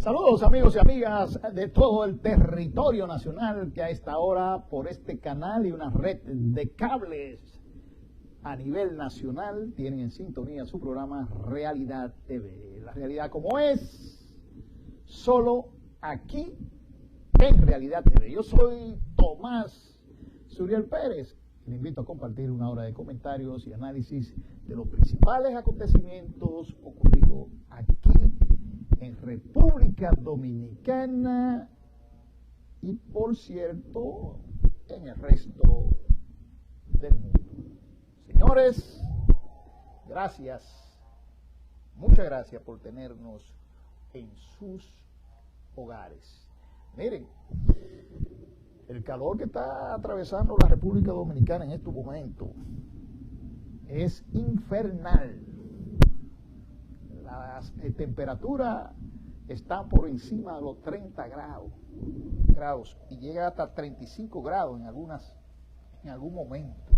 Saludos amigos y amigas de todo el territorio nacional que a esta hora por este canal y una red de cables a nivel nacional tienen en sintonía su programa Realidad TV. La realidad como es, solo aquí en Realidad TV. Yo soy Tomás Suriel Pérez y le invito a compartir una hora de comentarios y análisis de los principales acontecimientos ocurridos aquí en República Dominicana y, por cierto, en el resto del mundo. Señores, gracias, muchas gracias por tenernos en sus hogares. Miren, el calor que está atravesando la República Dominicana en estos momentos es infernal. Las temperaturas están por encima de los 30 grados y llega hasta 35 grados en algún momento.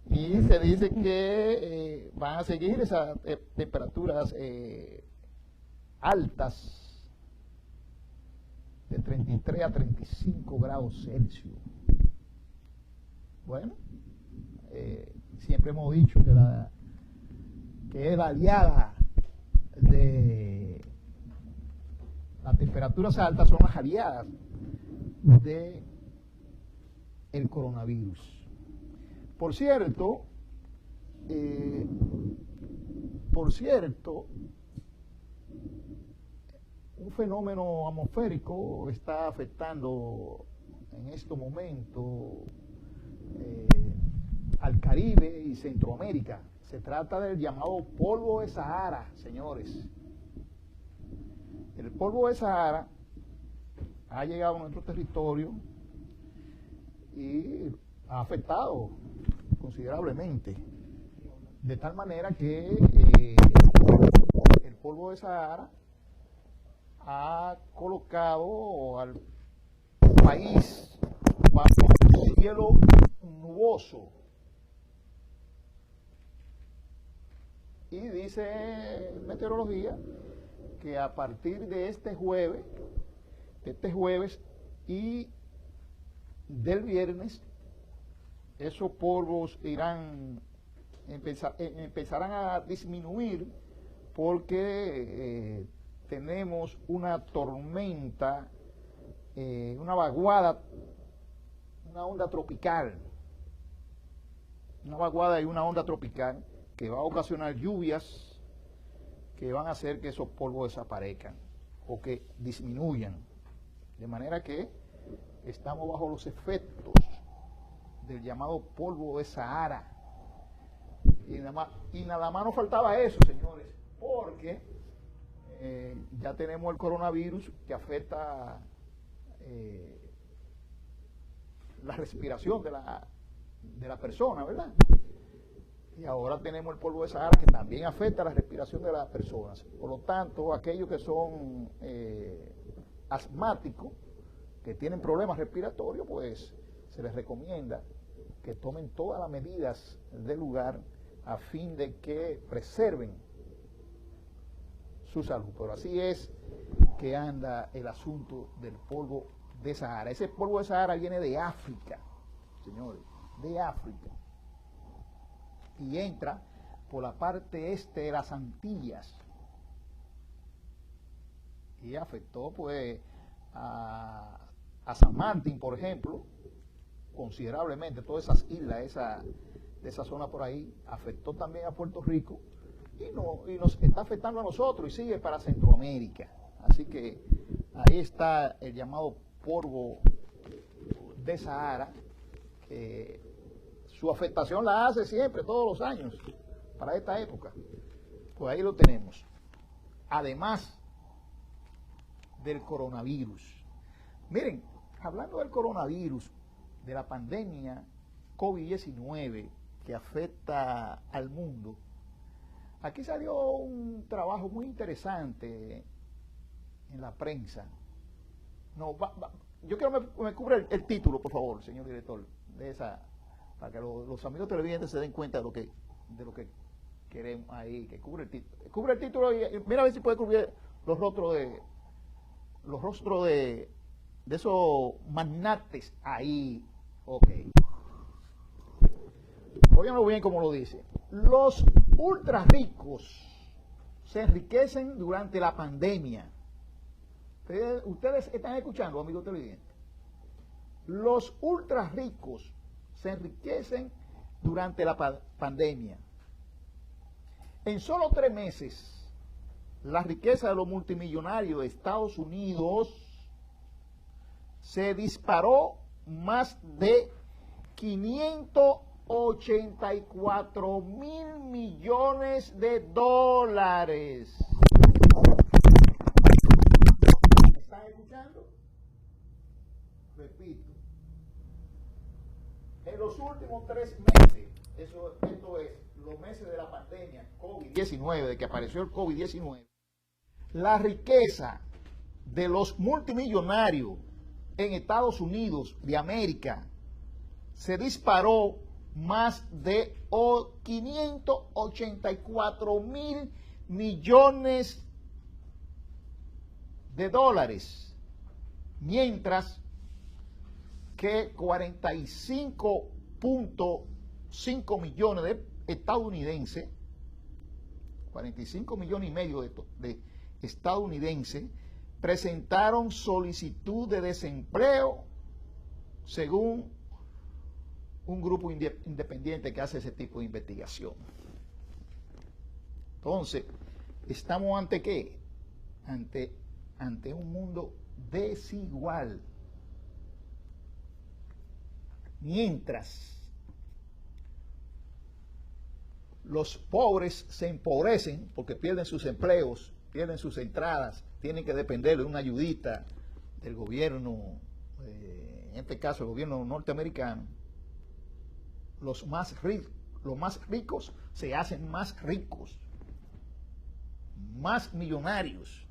Y se dice que van a seguir esas temperaturas altas de 33 a 35 grados Celsius. Bueno, siempre hemos dicho que es la aliada de las temperaturas altas, son las aliadas de el coronavirus. Por cierto, un fenómeno atmosférico está afectando en estos momentos al Caribe y Centroamérica. Se trata del llamado polvo de Sahara, señores. El polvo de Sahara ha llegado a nuestro territorio y ha afectado considerablemente, de tal manera que el polvo de Sahara ha colocado al país bajo el cielo nuboso. Y dice meteorología que a partir de este jueves y del viernes, esos polvos empezarán a disminuir porque tenemos una tormenta, una vaguada, una onda tropical, que va a ocasionar lluvias que van a hacer que esos polvos desaparezcan o que disminuyan. De manera que estamos bajo los efectos del llamado polvo de Sahara. Y nada más nos faltaba eso, señores, porque ya tenemos el coronavirus que afecta la respiración de la persona, ¿verdad? Y ahora tenemos el polvo de Sahara que también afecta la respiración de las personas. Por lo tanto, aquellos que son asmáticos, que tienen problemas respiratorios, pues se les recomienda que tomen todas las medidas del lugar a fin de que preserven su salud. Pero así es que anda el asunto del polvo de Sahara. Ese polvo de Sahara viene de África, señores, de África. Y entra por la parte este de las Antillas y afectó pues a San Martín, por ejemplo, considerablemente, todas esas islas, de esa zona por ahí, afectó también a Puerto Rico y nos está afectando a nosotros y sigue para Centroamérica. Así que ahí está el llamado polvo de Sahara, que su afectación la hace siempre, todos los años, para esta época. Pues ahí lo tenemos. Además del coronavirus. Miren, hablando del coronavirus, de la pandemia COVID-19 que afecta al mundo, aquí salió un trabajo muy interesante en la prensa. Yo quiero que me cubra el título, por favor, señor director, de esa, para que los amigos televidentes se den cuenta de lo que queremos ahí, que cubre el título. Cubre el título y mira a ver si puede cubrir los rostros de esos magnates ahí. Ok. Óiganlo bien como lo dice. Los ultra ricos se enriquecen durante la pandemia. Ustedes están escuchando, amigos televidentes. Los ultra ricos se enriquecen durante la pandemia. En solo 3 meses, la riqueza de los multimillonarios de Estados Unidos se disparó más de 584 mil millones de dólares. ¿Me están escuchando? Repito. En los últimos 3 meses, esto es, los meses de la pandemia, COVID-19, de que apareció el COVID-19, la riqueza de los multimillonarios en Estados Unidos de América se disparó más de 584 mil millones de dólares, mientras que 45.5 millones de estadounidenses, 45 millones y medio de estadounidenses presentaron solicitud de desempleo, según un grupo independiente que hace ese tipo de investigación. Entonces, ¿estamos ante qué? Ante un mundo desigual. Mientras los pobres se empobrecen porque pierden sus empleos, pierden sus entradas, tienen que depender de una ayudita del gobierno, en este caso el gobierno norteamericano, los más ricos se hacen más ricos, más millonarios.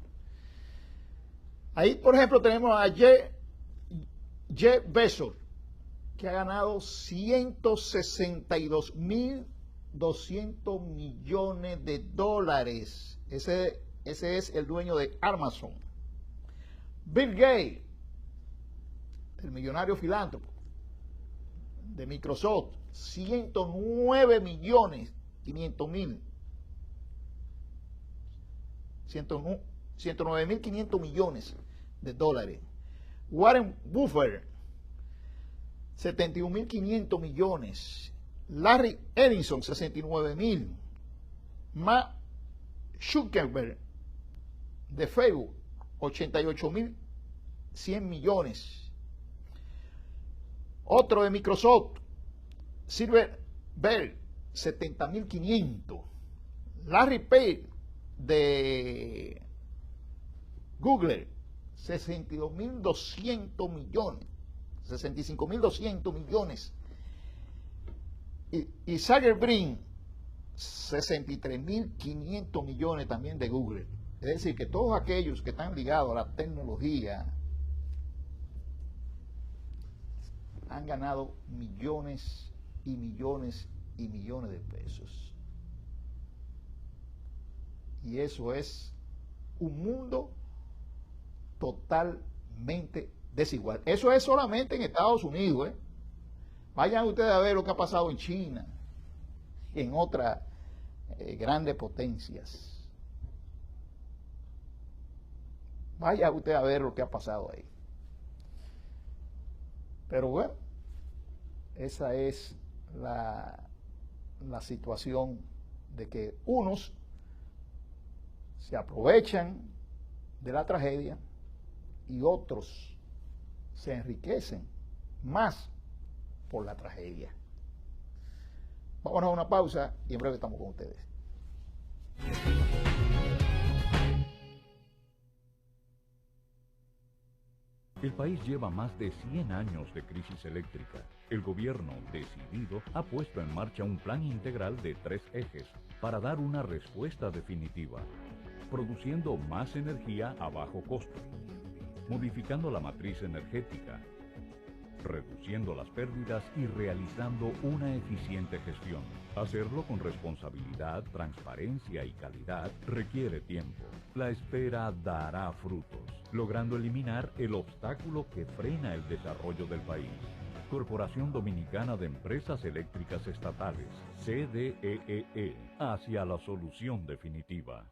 Ahí, por ejemplo, tenemos a Jeff Bezos, que ha ganado 162.200 millones de dólares. Ese es el dueño de Amazon. Bill Gates, el millonario filántropo de Microsoft, 109.500.000. 109.500 millones de dólares. Warren Buffett, 71.500 millones. Larry Ellison, 69.000. Mark Zuckerberg de Facebook, 88.100 millones. Otro de Microsoft, Silverberg, 70.500. Larry Page de Google, 62.200 millones. 65.200 millones. Y Sergey Brin, 63.500 millones también de Google. Es decir, que todos aquellos que están ligados a la tecnología han ganado millones y millones y millones de pesos. Y eso es un mundo totalmente desigual. Eso es solamente en Estados Unidos, ¿eh? Vayan ustedes a ver lo que ha pasado en China y en otras grandes potencias. Vaya usted a ver lo que ha pasado ahí. Pero bueno, esa es la situación de que unos se aprovechan de la tragedia y otros se enriquecen más por la tragedia. Vamos a una pausa y en breve estamos con ustedes. El país lleva más de 100 años de crisis eléctrica. El gobierno, decidido, ha puesto en marcha un plan integral de 3 ejes para dar una respuesta definitiva, produciendo más energía a bajo costo, modificando la matriz energética, reduciendo las pérdidas y realizando una eficiente gestión. Hacerlo con responsabilidad, transparencia y calidad requiere tiempo. La espera dará frutos, logrando eliminar el obstáculo que frena el desarrollo del país. Corporación Dominicana de Empresas Eléctricas Estatales, CDEE, hacia la solución definitiva.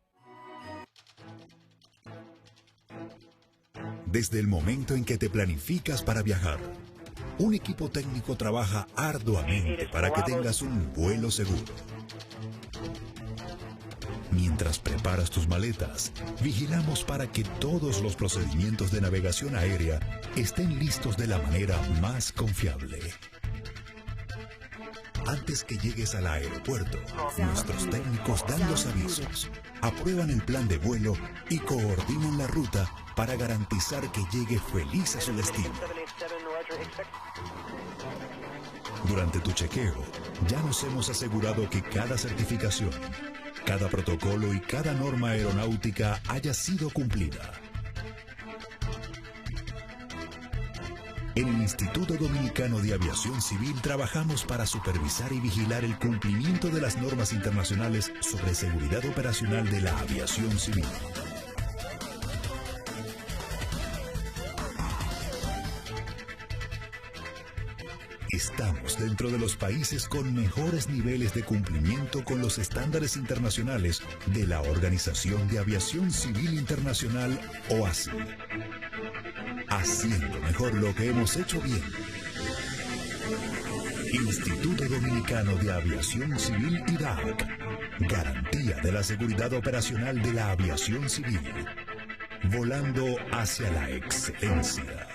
Desde el momento en que te planificas para viajar, un equipo técnico trabaja arduamente para que tengas un vuelo seguro. Mientras preparas tus maletas, vigilamos para que todos los procedimientos de navegación aérea estén listos de la manera más confiable. Antes que llegues al aeropuerto, nuestros técnicos dan los avisos, aprueban el plan de vuelo y coordinan la ruta para garantizar que llegue feliz a su destino. Durante tu chequeo, ya nos hemos asegurado que cada certificación, cada protocolo y cada norma aeronáutica haya sido cumplida. En el Instituto Dominicano de Aviación Civil trabajamos para supervisar y vigilar el cumplimiento de las normas internacionales sobre seguridad operacional de la aviación civil. Estamos dentro de los países con mejores niveles de cumplimiento con los estándares internacionales de la Organización de Aviación Civil Internacional, OACI. Haciendo mejor lo que hemos hecho bien. Instituto Dominicano de Aviación Civil IDAC. Garantía de la seguridad operacional de la aviación civil. Volando hacia la excelencia.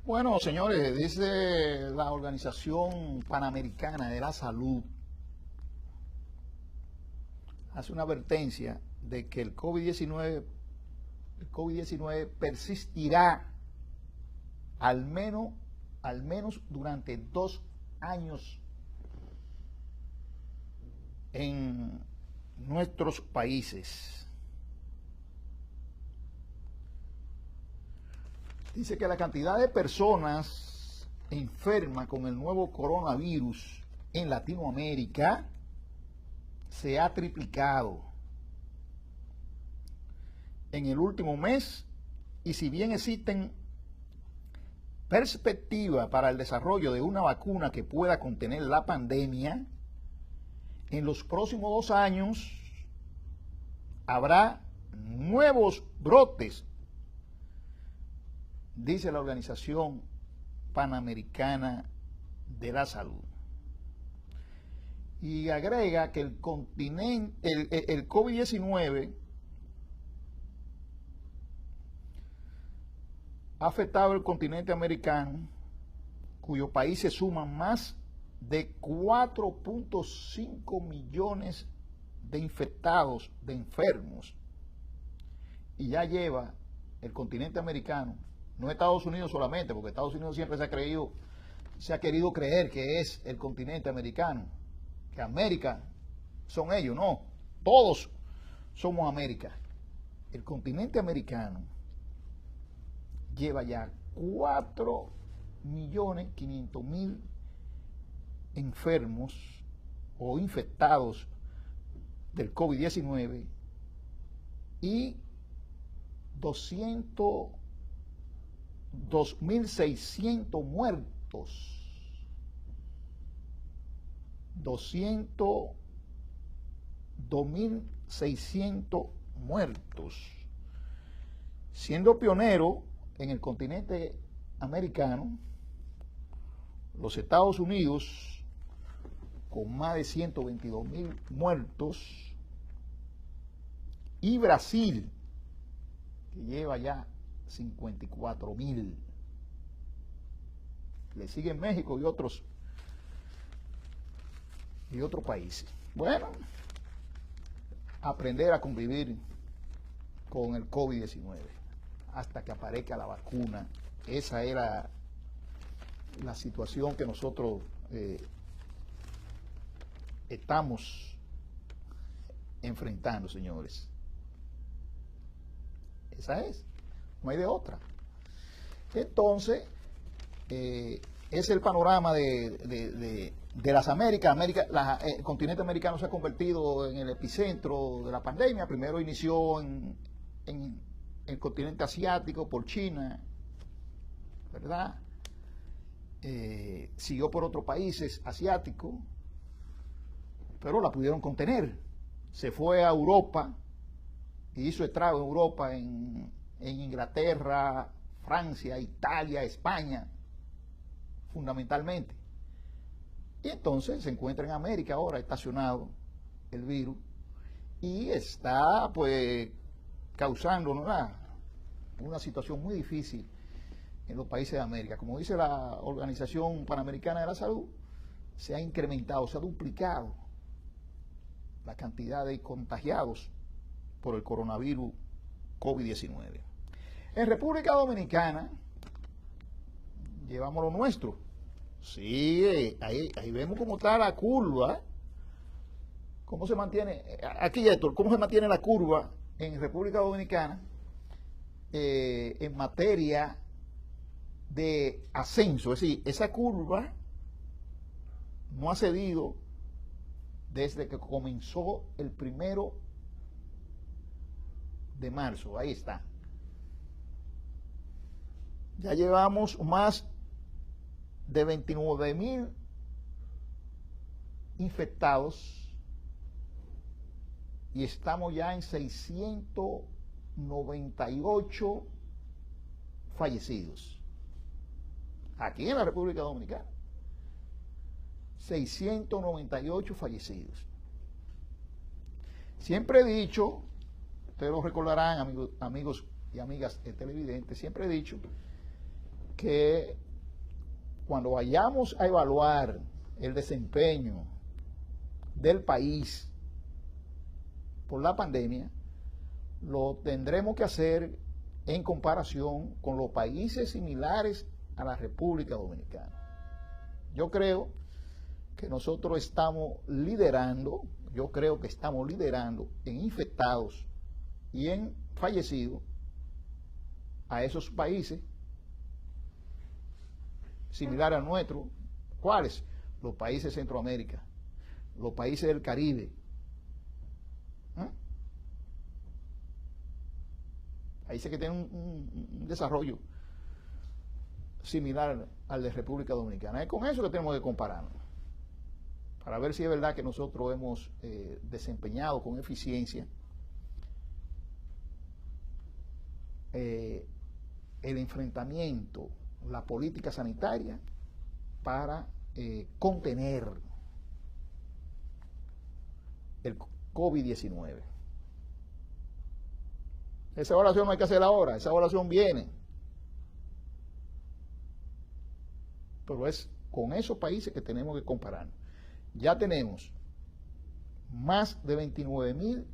Bueno, señores, dice la Organización Panamericana de la Salud, hace una advertencia de que el COVID-19 persistirá al menos durante 2 años en nuestros países. Dice que la cantidad de personas enfermas con el nuevo coronavirus en Latinoamérica se ha triplicado en el último mes, y si bien existen perspectivas para el desarrollo de una vacuna que pueda contener la pandemia, en los próximos 2 años habrá nuevos brotes, dice la Organización Panamericana de la Salud. Y agrega que el COVID-19 ha afectado al continente americano, cuyos países suman más de 4.5 millones de infectados, de enfermos, y ya lleva el continente americano, no Estados Unidos solamente, porque Estados Unidos siempre se ha querido creer que es el continente americano, que América son ellos. No, todos somos América. El continente americano lleva ya 4.500.000 enfermos o infectados del COVID-19 y 2.600 muertos. 2.600 muertos. Siendo pionero en el continente americano, los Estados Unidos, con más de 122.000 muertos, y Brasil, que lleva ya 54.000. Le siguen México y otros y otros países. Bueno, aprender a convivir con el COVID-19 hasta que aparezca la vacuna. Esa era la situación que nosotros estamos enfrentando, señores. Esa es, no hay de otra. Entonces, es el panorama de las Américas. El continente americano se ha convertido en el epicentro de la pandemia. Primero inició en el continente asiático por China, ¿verdad? Siguió por otros países asiáticos, pero la pudieron contener. Se fue a Europa y hizo estrago en Europa, en Inglaterra, Francia, Italia, España, fundamentalmente. Y entonces se encuentra en América ahora estacionado el virus y está pues causando, ¿no?, una situación muy difícil en los países de América. Como dice la Organización Panamericana de la Salud, se ha incrementado, se ha duplicado la cantidad de contagiados por el coronavirus COVID-19. En República Dominicana llevamos lo nuestro. Sí, ahí vemos cómo está la curva. ¿Cómo se mantiene? Aquí, Héctor, ¿cómo se mantiene la curva en República Dominicana en materia de ascenso? Es decir, esa curva no ha cedido desde que comenzó el 1 de marzo. Ahí está. Ya llevamos más de 29.000 infectados y estamos ya en 698 fallecidos. Aquí en la República Dominicana. 698 fallecidos. Siempre he dicho, ustedes lo recordarán, amigos y amigas televidentes, siempre he dicho que cuando vayamos a evaluar el desempeño del país por la pandemia, lo tendremos que hacer en comparación con los países similares a la República Dominicana. Yo creo que nosotros estamos liderando, en infectados y en fallecidos a esos países similares a nuestro. ¿Cuáles? Los países de Centroamérica, los países del Caribe. Países que tienen un desarrollo similar al de República Dominicana. Es con eso que tenemos que compararnos, para ver si es verdad que nosotros hemos desempeñado con eficiencia el enfrentamiento, la política sanitaria para contener el COVID-19. Esa evaluación no hay que hacerla ahora, esa evaluación viene. Pero es con esos países que tenemos que compararnos. Ya tenemos más de 29.000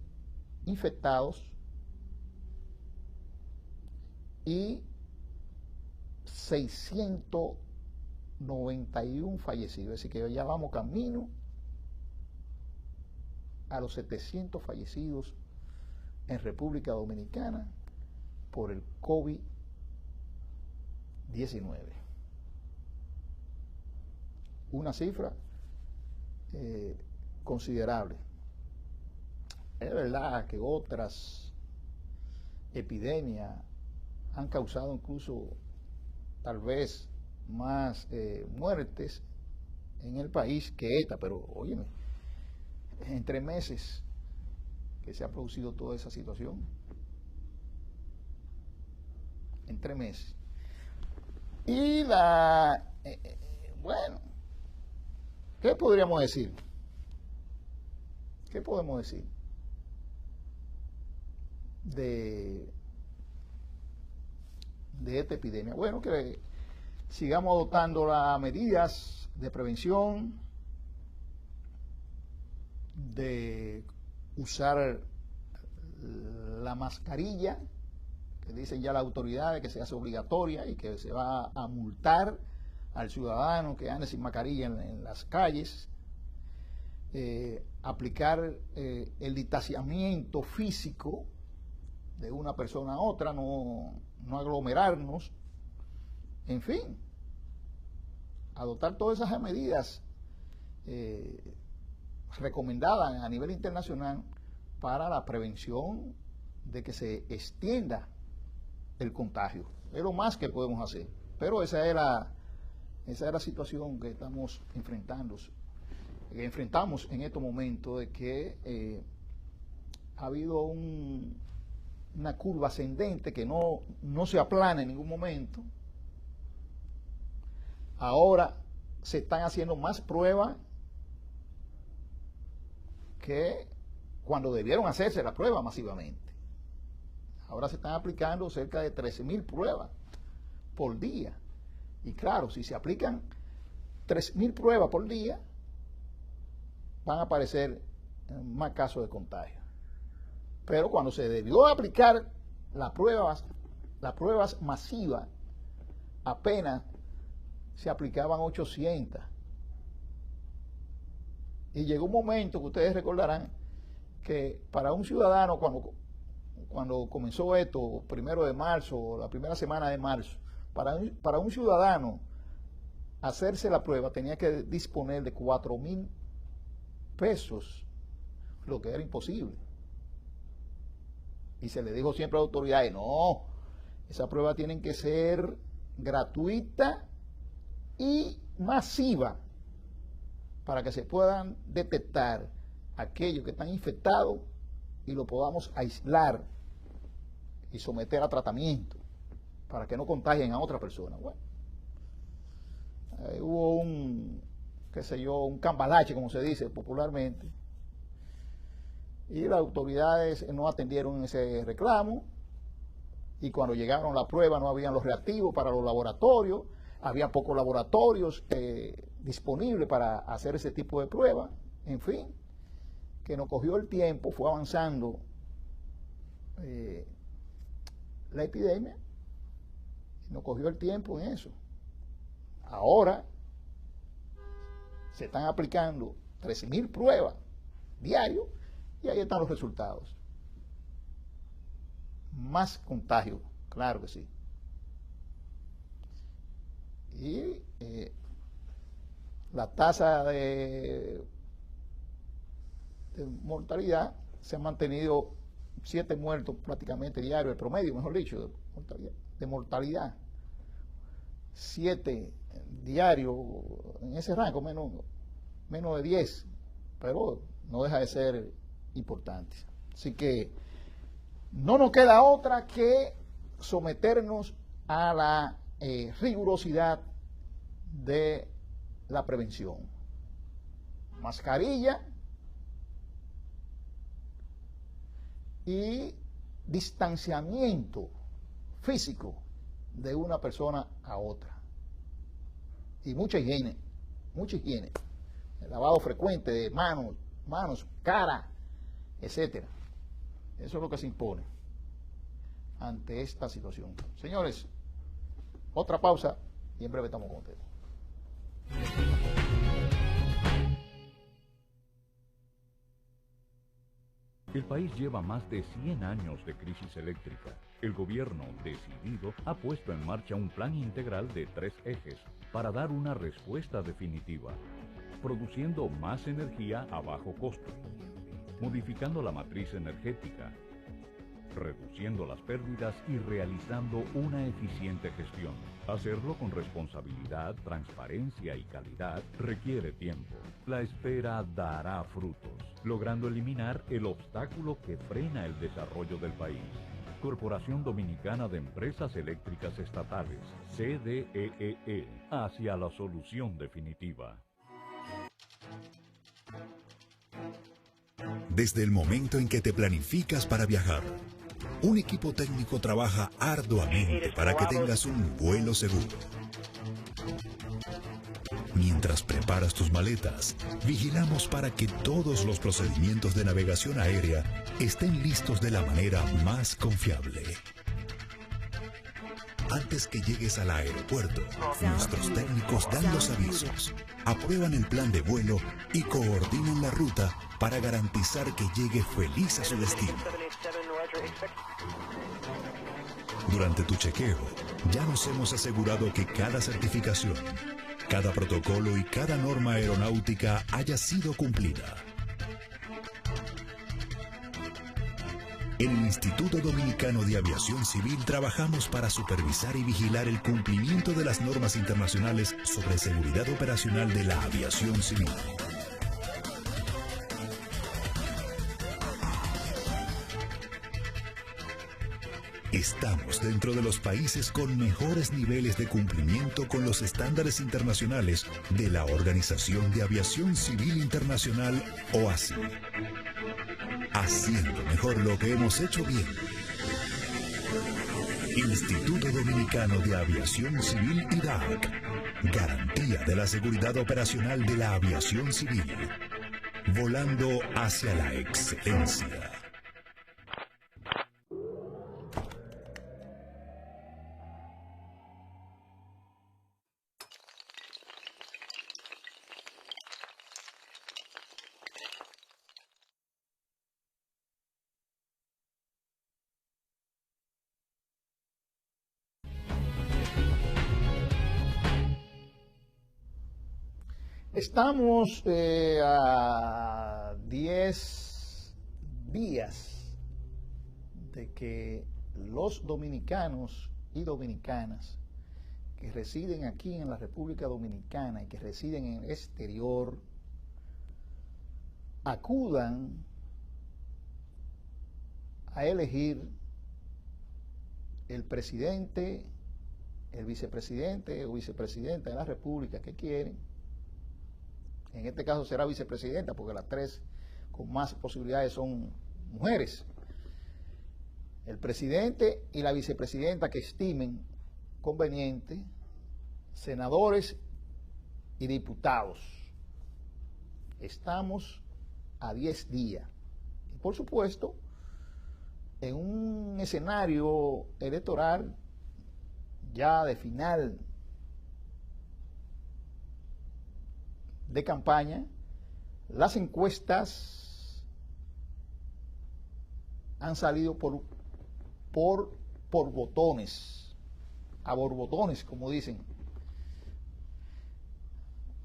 infectados y 691 fallecidos. Es decir, que ya vamos camino a los 700 fallecidos en República Dominicana por el COVID-19. Una cifra considerable. Es verdad que otras epidemias han causado incluso tal vez más muertes en el país que esta, pero óyeme, en 3 meses que se ha producido toda esa situación, en 3 meses. Y bueno, ¿qué podríamos decir? ¿Qué podemos decir de esta epidemia? Bueno, que sigamos adoptando las medidas de prevención, de usar la mascarilla, que dicen ya las autoridades que se hace obligatoria y que se va a multar al ciudadano que ande sin mascarilla en las calles, aplicar el distanciamiento físico de una persona a otra, no aglomerarnos, en fin, adoptar todas esas medidas recomendadas a nivel internacional para la prevención de que se extienda el contagio. Es lo más que podemos hacer, pero esa es la situación que estamos enfrentamos en estos momentos, de que ha habido una curva ascendente que no se aplana en ningún momento. Ahora se están haciendo más pruebas que cuando debieron hacerse la prueba masivamente. Ahora se están aplicando cerca de 13.000 pruebas por día. Y claro, si se aplican 3.000 pruebas por día, van a aparecer más casos de contagio. Pero cuando se debió aplicar las pruebas masivas, apenas se aplicaban 800. Y llegó un momento que ustedes recordarán que para un ciudadano, cuando comenzó esto, 1 de marzo, la primera semana de marzo, para un ciudadano hacerse la prueba tenía que disponer de 4.000 pesos, lo que era imposible. Y se le dijo siempre a las autoridades, no, esas pruebas tienen que ser gratuitas y masivas para que se puedan detectar aquellos que están infectados y lo podamos aislar y someter a tratamiento para que no contagien a otra persona. Bueno, hubo un cambalache, como se dice popularmente, y las autoridades no atendieron ese reclamo, y cuando llegaron las pruebas no habían los reactivos para los laboratorios, había pocos laboratorios disponibles para hacer ese tipo de pruebas, en fin, que nos cogió el tiempo, fue avanzando la epidemia, nos cogió el tiempo en eso. Ahora se están aplicando 13.000 pruebas diarios y ahí están los resultados. Más contagio, claro que sí. Y la tasa de mortalidad se ha mantenido 7 muertos prácticamente diarios, el promedio, mejor dicho, de mortalidad. 7 diarios en ese rango, menos de 10, pero no deja de ser importante. Así que no nos queda otra que someternos a la rigurosidad de la prevención. Mascarilla y distanciamiento físico de una persona a otra. Y mucha higiene. El lavado frecuente de manos, cara, etcétera. Eso es lo que se impone ante esta situación. Señores, otra pausa y en breve estamos con ustedes. El país lleva más de 100 años de crisis eléctrica. El gobierno, decidido, ha puesto en marcha un plan integral de 3 ejes para dar una respuesta definitiva, produciendo más energía a bajo costo, modificando la matriz energética, reduciendo las pérdidas y realizando una eficiente gestión. Hacerlo con responsabilidad, transparencia y calidad requiere tiempo. La espera dará frutos, logrando eliminar el obstáculo que frena el desarrollo del país. Corporación Dominicana de Empresas Eléctricas Estatales, CDEE, hacia la solución definitiva. Desde el momento en que te planificas para viajar, un equipo técnico trabaja arduamente para que tengas un vuelo seguro. Mientras preparas tus maletas, vigilamos para que todos los procedimientos de navegación aérea estén listos de la manera más confiable. Antes que llegues al aeropuerto, nuestros técnicos dan los avisos, aprueban el plan de vuelo y coordinan la ruta para garantizar que llegue feliz a su destino. Durante tu chequeo, ya nos hemos asegurado que cada certificación, cada protocolo y cada norma aeronáutica haya sido cumplida. En el Instituto Dominicano de Aviación Civil trabajamos para supervisar y vigilar el cumplimiento de las normas internacionales sobre seguridad operacional de la aviación civil. Estamos dentro de los países con mejores niveles de cumplimiento con los estándares internacionales de la Organización de Aviación Civil Internacional, OACI. Haciendo mejor lo que hemos hecho bien. Instituto Dominicano de Aviación Civil IDAC. Garantía de la seguridad operacional de la aviación civil. Volando hacia la excelencia. Estamos a 10 días de que los dominicanos y dominicanas que residen aquí en la República Dominicana y que residen en el exterior acudan a elegir el presidente, el vicepresidente o vicepresidenta de la República que quieren. En este caso será vicepresidenta, porque las tres con más posibilidades son mujeres. El presidente y la vicepresidenta que estimen conveniente, senadores y diputados. Estamos a 10 días. Y por supuesto, en un escenario electoral ya de final de campaña, las encuestas han salido por botones, a borbotones, como dicen.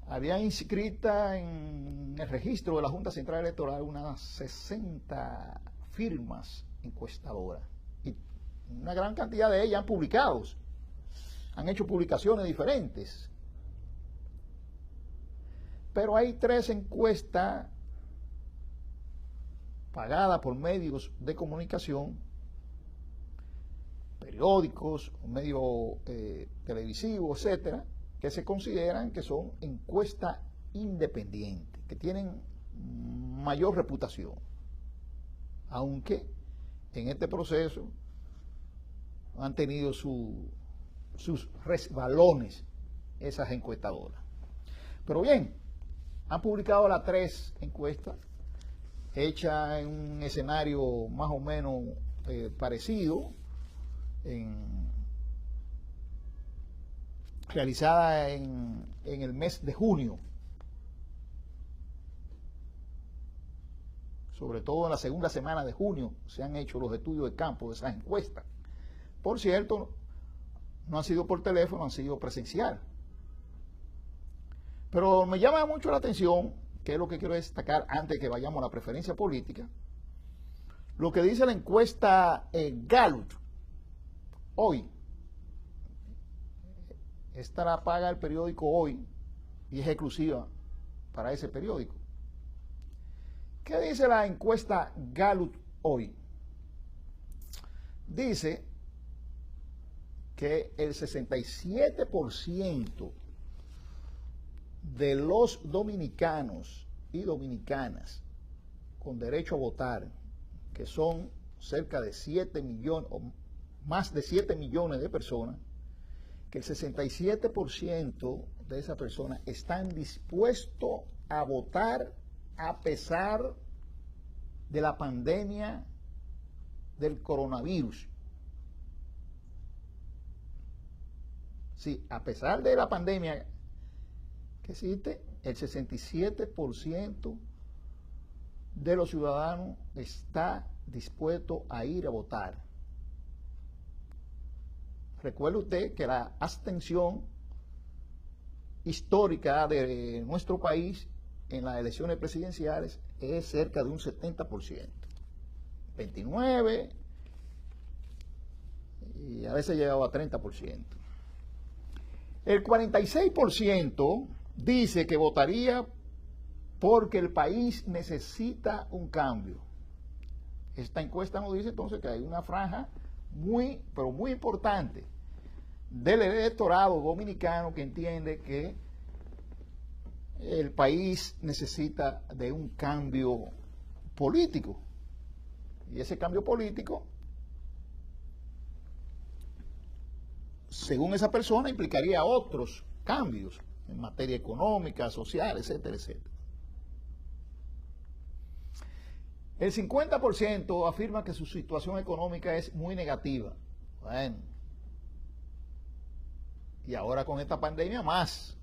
Había inscrita en el registro de la Junta Central Electoral unas 60 firmas encuestadoras. Y una gran cantidad de ellas han publicado, han hecho publicaciones diferentes. Pero hay 3 encuestas pagadas por medios de comunicación, periódicos, medios televisivos, etcétera, que se consideran que son encuestas independientes, que tienen mayor reputación, aunque en este proceso han tenido sus resbalones esas encuestadoras. Pero bien, han publicado las 3 encuestas, hechas en un escenario más o menos parecido, realizada en el mes de junio, sobre todo en la segunda semana de junio se han hecho los estudios de campo de esas encuestas. Por cierto, no han sido por teléfono, han sido presencial. Pero me llama mucho la atención, que es lo que quiero destacar antes de que vayamos a la preferencia política, lo que dice la encuesta Gallup hoy. Esta la paga el periódico Hoy y es exclusiva para ese periódico. ¿Qué dice la encuesta Gallup hoy? Dice que el 67% de los dominicanos y dominicanas con derecho a votar, que son cerca de 7 millones o más de 7 millones de personas, que el 67% de esas personas están dispuestos a votar a pesar de la pandemia del coronavirus. Sí, a pesar de la pandemia que existe, el 67% de los ciudadanos está dispuesto a ir a votar. Recuerde usted que la abstención histórica de nuestro país en las elecciones presidenciales es cerca de un 70%. 29% y a veces llegaba a 30%. El 46% dice que votaría porque el país necesita un cambio. Esta encuesta nos dice entonces que hay una franja muy, pero muy importante del electorado dominicano que entiende que el país necesita de un cambio político. Y ese cambio político, según esa persona, implicaría otros cambios en materia económica, social, etcétera, etcétera. El 50% afirma que su situación económica es muy negativa. Bueno, y ahora con esta pandemia más.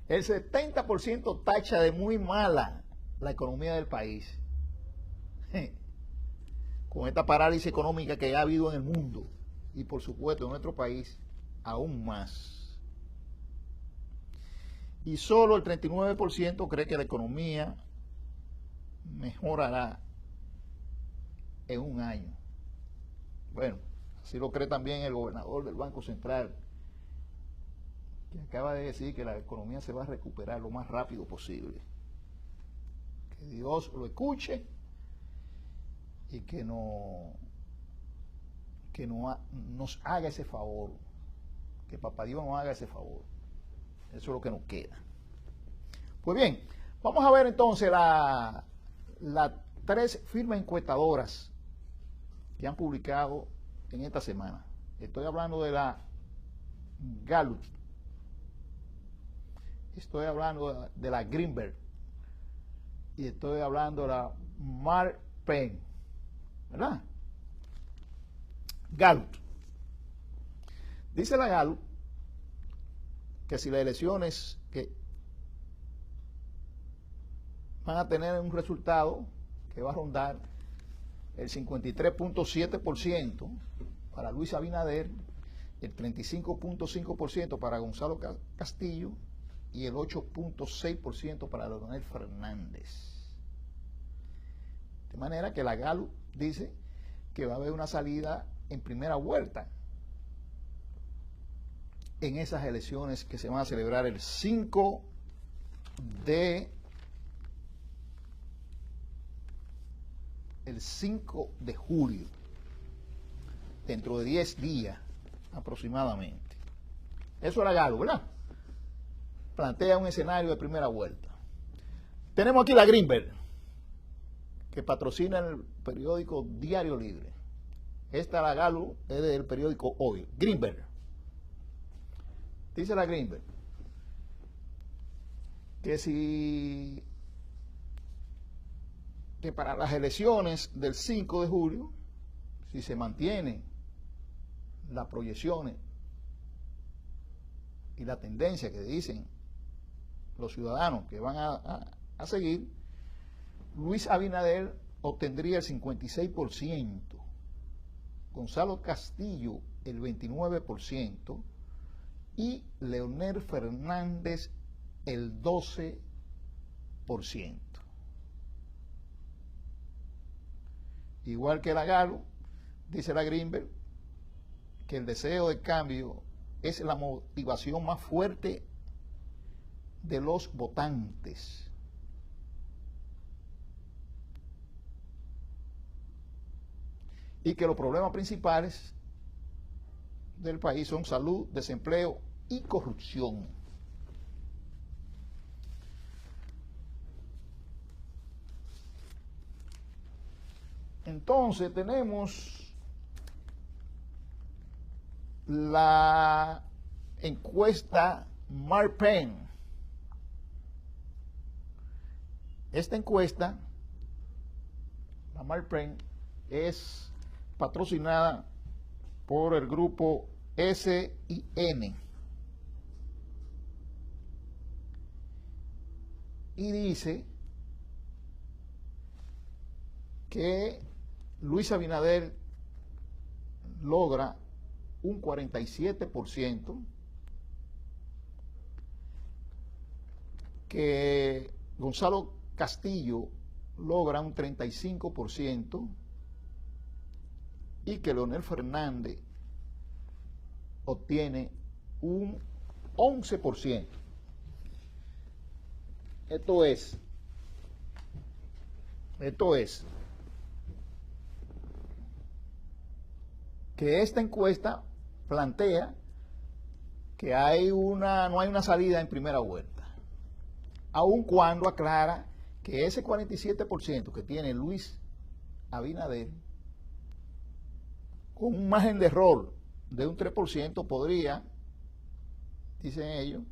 El 70% tacha de muy mala la economía del país. Con esta parálisis económica que ha habido en el mundo y por supuesto en nuestro país, aún más. Y solo el 39% cree que la economía mejorará en un año. Bueno, así lo cree también el gobernador del Banco Central, que acaba de decir que la economía se va a recuperar lo más rápido posible. Que Dios lo escuche y que nos haga ese favor, que Papá Dios nos haga ese favor. Eso es lo que nos queda. Pues bien, vamos a ver entonces las 3 firmas encuestadoras que han publicado en esta semana. Estoy hablando de la Gallup, estoy hablando de la Greenberg y estoy hablando de la Marpen, ¿verdad? Gallup. Dice la Gallup que si las elecciones que van a tener un resultado que va a rondar el 53.7% para Luis Abinader, el 35.5% para Gonzalo Castillo y el 8.6% para Leonel Fernández. De manera que la Gallup dice que va a haber una salida en primera vuelta en esas elecciones que se van a celebrar el 5 de julio, dentro de 10 días aproximadamente. Eso era Gallup, ¿verdad? Plantea un escenario de primera vuelta. Tenemos aquí la Greenberg, que patrocina el periódico Diario Libre. Esta la Gallup es del periódico Hoy. Greenberg. Dice la Greenberg que para las elecciones del 5 de julio, si se mantienen las proyecciones y la tendencia que dicen los ciudadanos que van a seguir, Luis Abinader obtendría el 56%, Gonzalo Castillo el 29% y Leonel Fernández el 12%. Igual que la Gallup, dice la Greenberg que el deseo de cambio es la motivación más fuerte de los votantes. Y que los problemas principales del país son salud, desempleo y corrupción. Entonces tenemos la encuesta Marpen. Esta encuesta, la Marpen, es patrocinada por el grupo SIN y dice que Luis Abinader logra un 47%, que Gonzalo Castillo logra un 35% y que Leonel Fernández obtiene un 11%. Esto es que esta encuesta plantea que no hay una salida en primera vuelta, aun cuando aclara que ese 47% que tiene Luis Abinader, con un margen de error de un 3%, podría, dicen ellos,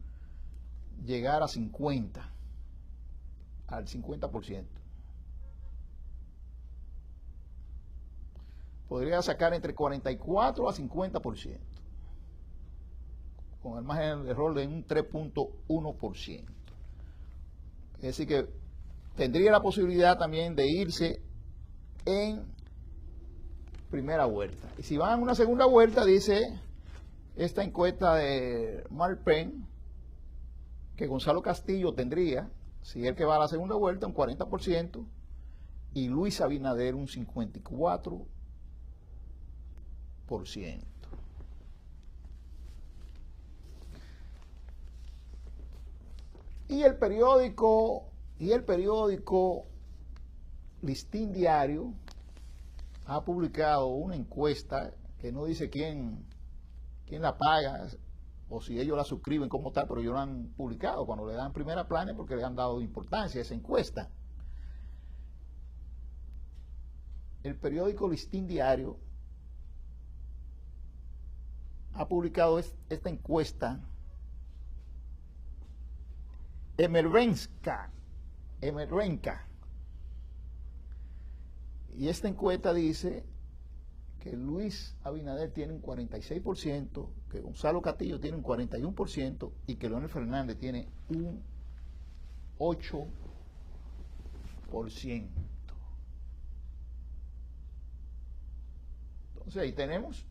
llegar al 50%. Podría sacar entre 44 a 50%, con el margen de error de un 3.1%. Es decir que tendría la posibilidad también de irse en primera vuelta. Y si van a una segunda vuelta, dice esta encuesta de Marpen, que Gonzalo Castillo tendría, si es el que va a la segunda vuelta, un 40%, y Luis Abinader un 54%. Y el periódico Listín Diario ha publicado una encuesta que no dice quién la paga o si ellos la suscriben como tal, pero ellos la han publicado cuando le dan primera plana porque le han dado importancia a esa encuesta. El periódico Listín Diario ha publicado esta encuesta Emervenka. Y esta encuesta dice que Luis Abinader tiene un 46%, que Gonzalo Castillo tiene un 41% y que Leonel Fernández tiene un 8%. Entonces ahí tenemos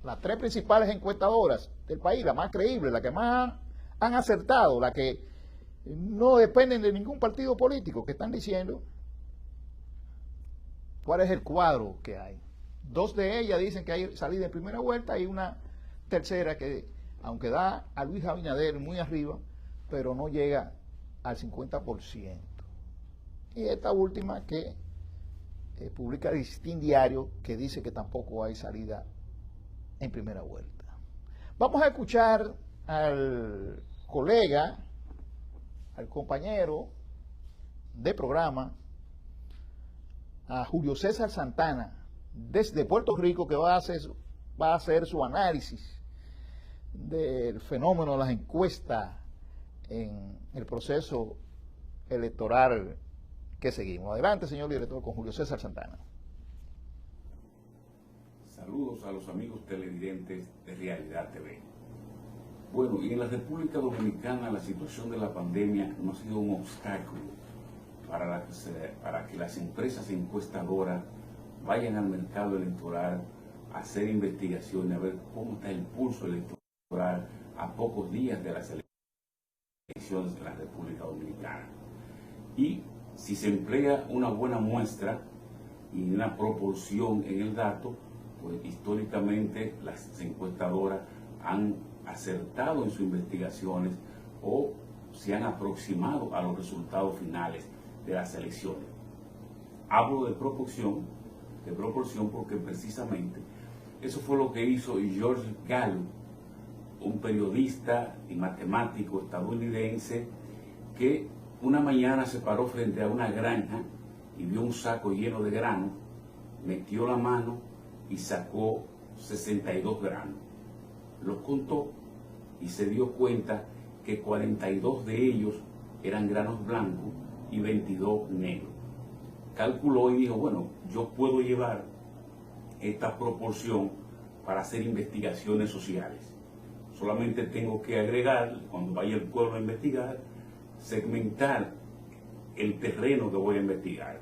las tres principales encuestadoras del país, la más creíble, la que más han acertado, la que no dependen de ningún partido político, que están diciendo cuál es el cuadro que hay. Dos de ellas dicen que hay salida en primera vuelta y una tercera que, aunque da a Luis Abinader muy arriba, pero no llega al 50%. Y esta última que publica Listín Diario, que dice que tampoco hay salida en primera vuelta. Vamos a escuchar al colega, al compañero de programa, a Julio César Santana, desde Puerto Rico, que va a hacer su análisis del fenómeno de las encuestas en el proceso electoral que seguimos. Adelante, señor director, con Julio César Santana. Saludos a los amigos televidentes de Realidad TV. Bueno, y en la República Dominicana la situación de la pandemia no ha sido un obstáculo para que las empresas encuestadoras vayan al mercado electoral a hacer investigaciones, a ver cómo está el pulso electoral a pocos días de las elecciones de la República Dominicana. Y si se emplea una buena muestra y una proporción en el dato, pues históricamente las encuestadoras han acertado en sus investigaciones o se han aproximado a los resultados finales de las elecciones. Hablo de proporción porque precisamente eso fue lo que hizo George Gallup, un periodista y matemático estadounidense que una mañana se paró frente a una granja y vio un saco lleno de grano, metió la mano y sacó 62 granos. Los contó y se dio cuenta que 42 de ellos eran granos blancos y 22 negros. Calculó y dijo, bueno, yo puedo llevar esta proporción para hacer investigaciones sociales. Solamente tengo que agregar, cuando vaya el pueblo a investigar, segmentar el terreno que voy a investigar.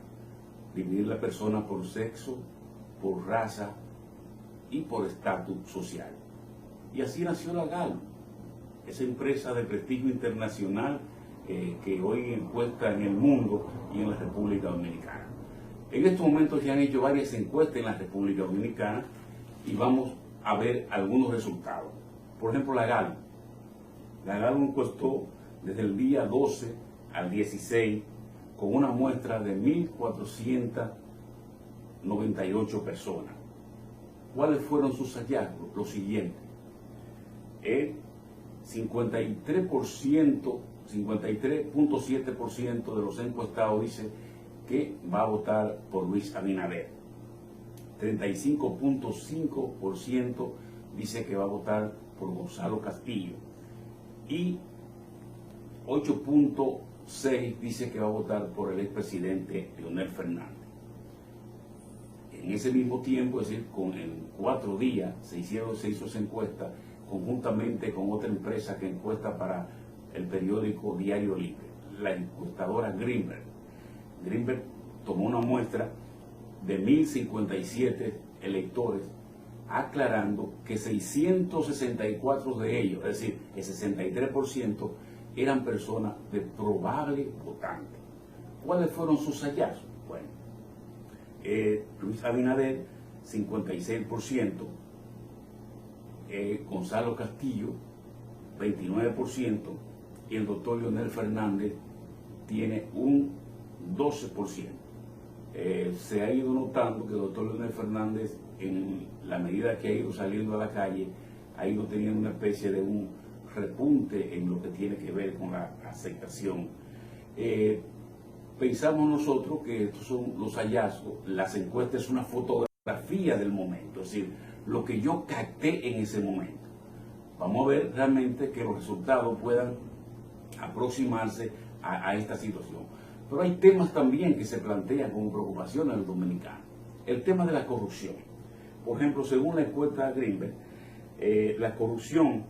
Dividir la persona por sexo, por raza y por estatus social. Y así nació la GAL, esa empresa de prestigio internacional que hoy encuesta en el mundo y en la República Dominicana. En estos momentos se han hecho varias encuestas en la República Dominicana y vamos a ver algunos resultados. Por ejemplo, la GAL encuestó desde el día 12 al 16 con una muestra de 1.498 personas. ¿Cuáles fueron sus hallazgos? Lo siguiente. El 53.7% de los encuestados dice que va a votar por Luis Abinader. 35.5% dice que va a votar por Gonzalo Castillo. Y 8.6% dice que va a votar por el expresidente Leonel Fernández. En ese mismo tiempo, es decir, en 4 días, se hizo esa encuesta conjuntamente con otra empresa que encuesta para el periódico Diario Libre, la encuestadora Greenberg. Greenberg tomó una muestra de 1.057 electores, aclarando que 664 de ellos, es decir, el 63%, eran personas de probable votante. ¿Cuáles fueron sus hallazgos? Bueno, Luis Abinader, 56%, Gonzalo Castillo, 29%, y el doctor Leonel Fernández tiene un 12%. Se ha ido notando que el doctor Leonel Fernández, en la medida que ha ido saliendo a la calle, ha ido teniendo una especie de un repunte en lo que tiene que ver con la aceptación. Pensamos nosotros que estos son los hallazgos, las encuestas es una fotografía del momento, es decir, lo que yo capté en ese momento. Vamos a ver realmente que los resultados puedan aproximarse a esta situación. Pero hay temas también que se plantean como preocupación a los dominicanos. El tema de la corrupción. Por ejemplo, según la encuesta Greenberg, la corrupción,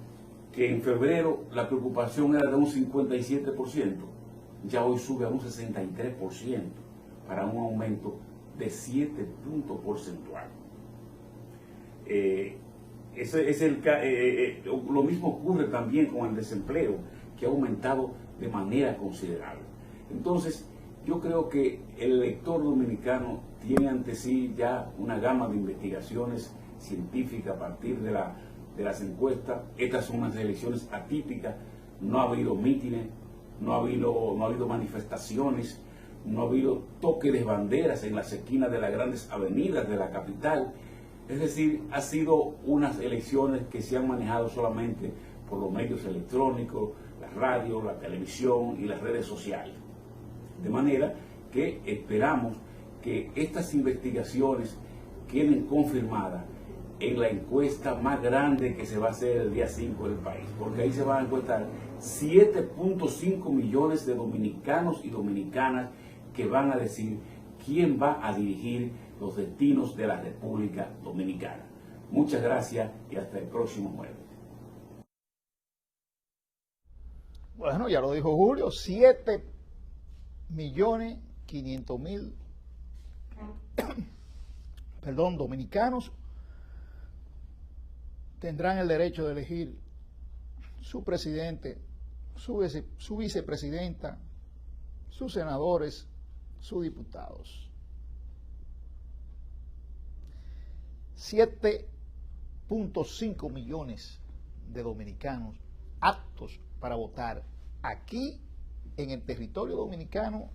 que en febrero la preocupación era de un 57%, ya hoy sube a un 63%, para un aumento de 7 puntos porcentuales. Lo mismo ocurre también con el desempleo, que ha aumentado de manera considerable. Entonces, yo creo que el elector dominicano tiene ante sí ya una gama de investigaciones científicas a partir de las encuestas. Estas son unas elecciones atípicas, no ha habido mítines, no ha habido manifestaciones, no ha habido toque de banderas en las esquinas de las grandes avenidas de la capital. Es decir, ha sido unas elecciones que se han manejado solamente por los medios electrónicos, la radio, la televisión y las redes sociales. De manera que esperamos que estas investigaciones queden confirmadas en la encuesta más grande que se va a hacer el día 5 del país, porque ahí se van a encuestar 7.5 millones de dominicanos y dominicanas que van a decir quién va a dirigir los destinos de la República Dominicana. Muchas gracias y hasta el próximo jueves. Bueno, ya lo dijo Julio, 7.500.000 dominicanos tendrán el derecho de elegir su presidente, su vicepresidenta, sus senadores, sus diputados. 7.5 millones de dominicanos aptos para votar aquí en el territorio dominicano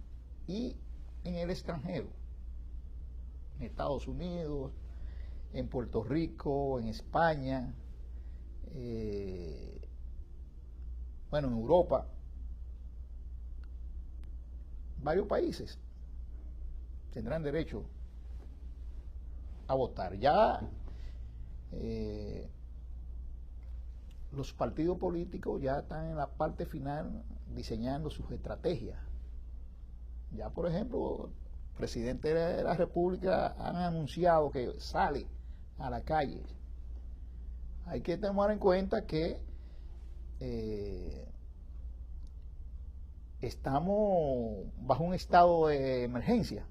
y en el extranjero, en Estados Unidos, en Puerto Rico, en España, bueno, en Europa, varios países tendrán derecho a votar. Ya los partidos políticos ya están en la parte final diseñando sus estrategias. Ya, por ejemplo, el presidente de la República han anunciado que sale a la calle. Hay que tomar en cuenta que estamos bajo un estado de emergencia,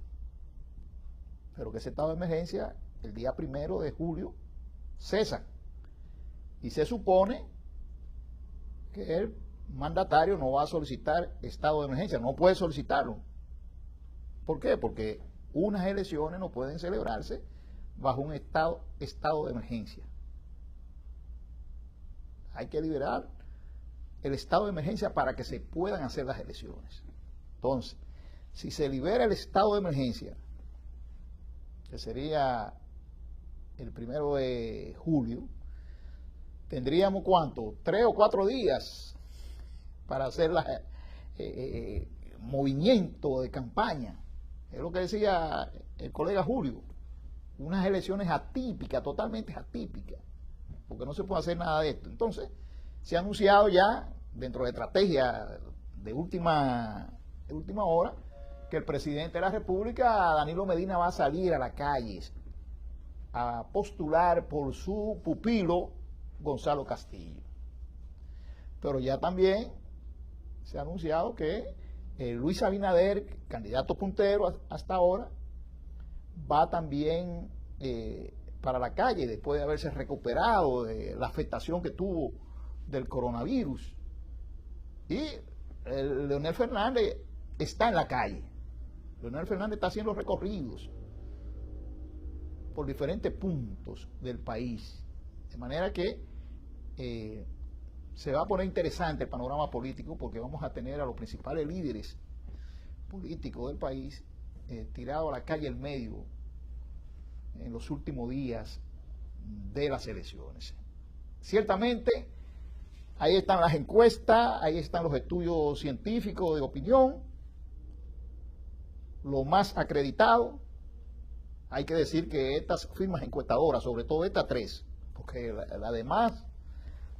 pero que ese estado de emergencia el día 1 de julio cesa, y se supone que el mandatario no va a solicitar estado de emergencia, no puede solicitarlo. ¿Por qué? Porque unas elecciones no pueden celebrarse bajo un estado de emergencia. Hay que liberar el estado de emergencia para que se puedan hacer las elecciones. Entonces, si se libera el estado de emergencia, que sería el 1 de julio, tendríamos ¿cuánto? 3 o 4 días para hacer movimiento de campaña. Es lo que decía el colega Julio, unas elecciones atípicas, totalmente atípicas, porque no se puede hacer nada de esto. Entonces, se ha anunciado ya, dentro de estrategia de última hora, que el presidente de la República, Danilo Medina, va a salir a las calles a postular por su pupilo Gonzalo Castillo. Pero ya también se ha anunciado que Luis Abinader, candidato puntero hasta ahora, va también para la calle después de haberse recuperado de la afectación que tuvo del coronavirus. Y Leonel Fernández está en la calle. Leonel Fernández está haciendo recorridos por diferentes puntos del país. De manera que se va a poner interesante el panorama político, porque vamos a tener a los principales líderes políticos del país tirados a la calle al medio en los últimos días de las elecciones. Ciertamente, ahí están las encuestas, ahí están los estudios científicos de opinión, lo más acreditado. Hay que decir que estas firmas encuestadoras, sobre todo estas 3, porque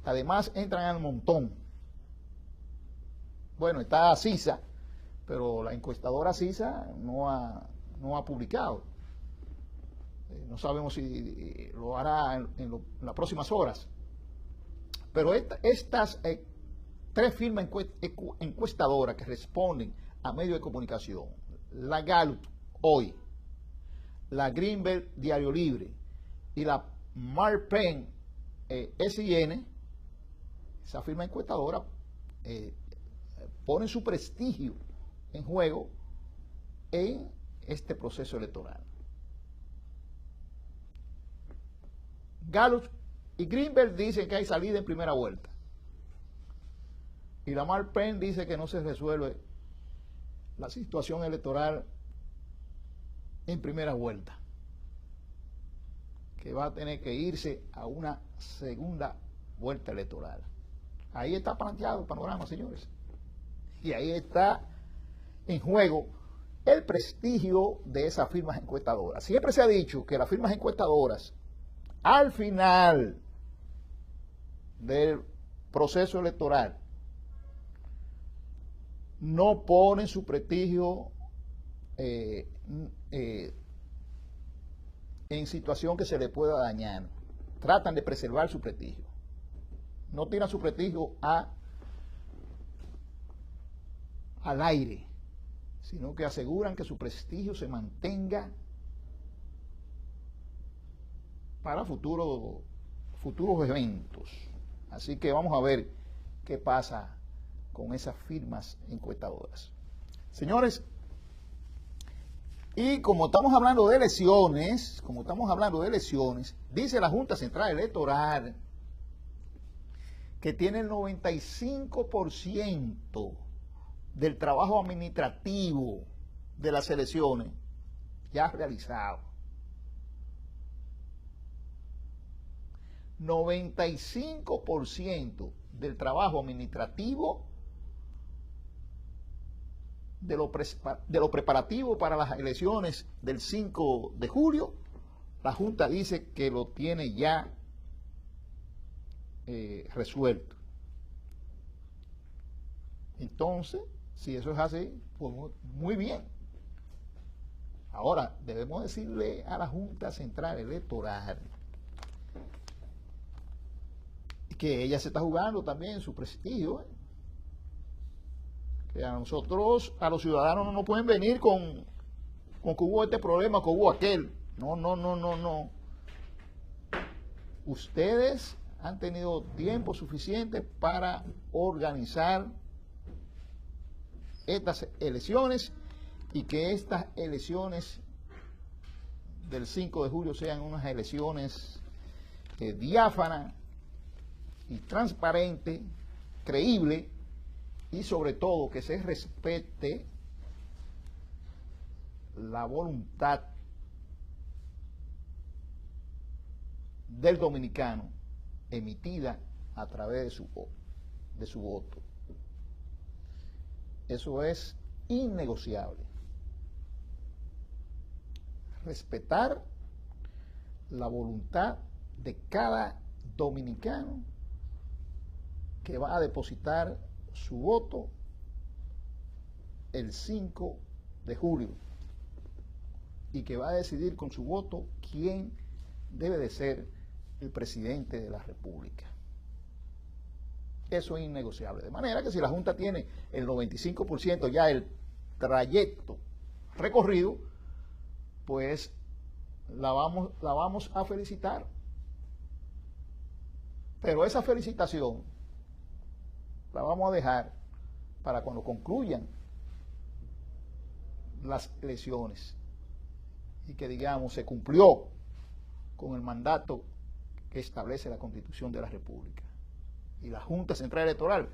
además entran al montón. Bueno, está CISA, pero la encuestadora CISA no ha publicado. No sabemos si lo hará en las próximas horas. Pero estas 3 firmas encuestadoras que responden a medios de comunicación, la Gallup hoy, la Greenberg Diario Libre y la Marpen SIN, esa firma encuestadora pone su prestigio en juego en este proceso electoral. Gallup y Greenberg dicen que hay salida en primera vuelta, y la Marpen dice que no se resuelve la situación electoral en primera vuelta, que va a tener que irse a una segunda vuelta electoral. Ahí está planteado el panorama, señores, y ahí está en juego el prestigio de esas firmas encuestadoras. Siempre se ha dicho que las firmas encuestadoras, al final del proceso electoral, no ponen su prestigio en situación que se le pueda dañar. Tratan de preservar su prestigio. No tiran su prestigio al aire, sino que aseguran que su prestigio se mantenga para futuros eventos. Así que vamos a ver qué pasa con esas firmas encuestadoras. Señores, y como estamos hablando de elecciones, dice la Junta Central Electoral que tiene el 95% del trabajo administrativo de las elecciones ya realizado. 95% del trabajo administrativo de lo preparativo para las elecciones del 5 de julio, la Junta dice que lo tiene ya resuelto. Entonces, si eso es así, pues muy bien. Ahora, debemos decirle a la Junta Central Electoral que ella se está jugando también su prestigio, que a nosotros, a los ciudadanos, no nos pueden venir con que hubo este problema, que hubo aquel. No. Ustedes han tenido tiempo suficiente para organizar estas elecciones y que estas elecciones del 5 de julio sean unas elecciones diáfanas y transparentes, creíbles, y sobre todo que se respete la voluntad del dominicano emitida a través de su voto. Eso es innegociable. Respetar la voluntad de cada dominicano que va a depositar su voto el 5 de julio y que va a decidir con su voto quién debe de ser el presidente de la República. Eso es innegociable. De manera que si la Junta tiene el 95% ya el trayecto recorrido, pues la vamos a felicitar. Pero esa felicitación la vamos a dejar para cuando concluyan las elecciones y que digamos se cumplió con el mandato que establece la Constitución de la República y la Junta Central Electoral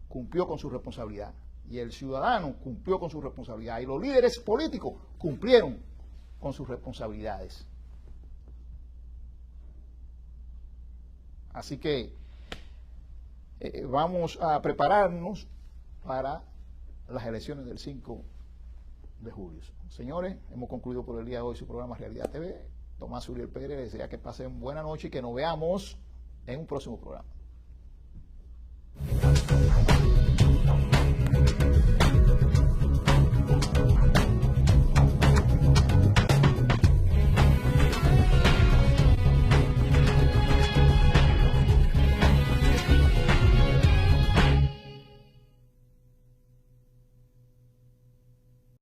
cumplió con su responsabilidad y el ciudadano cumplió con su responsabilidad y los líderes políticos cumplieron con sus responsabilidades. Así que vamos a prepararnos para las elecciones del 5 de julio. Señores, hemos concluido por el día de hoy su programa Realidad TV. Tomás Uriel Pérez desea que pasen buena noche y que nos veamos en un próximo programa.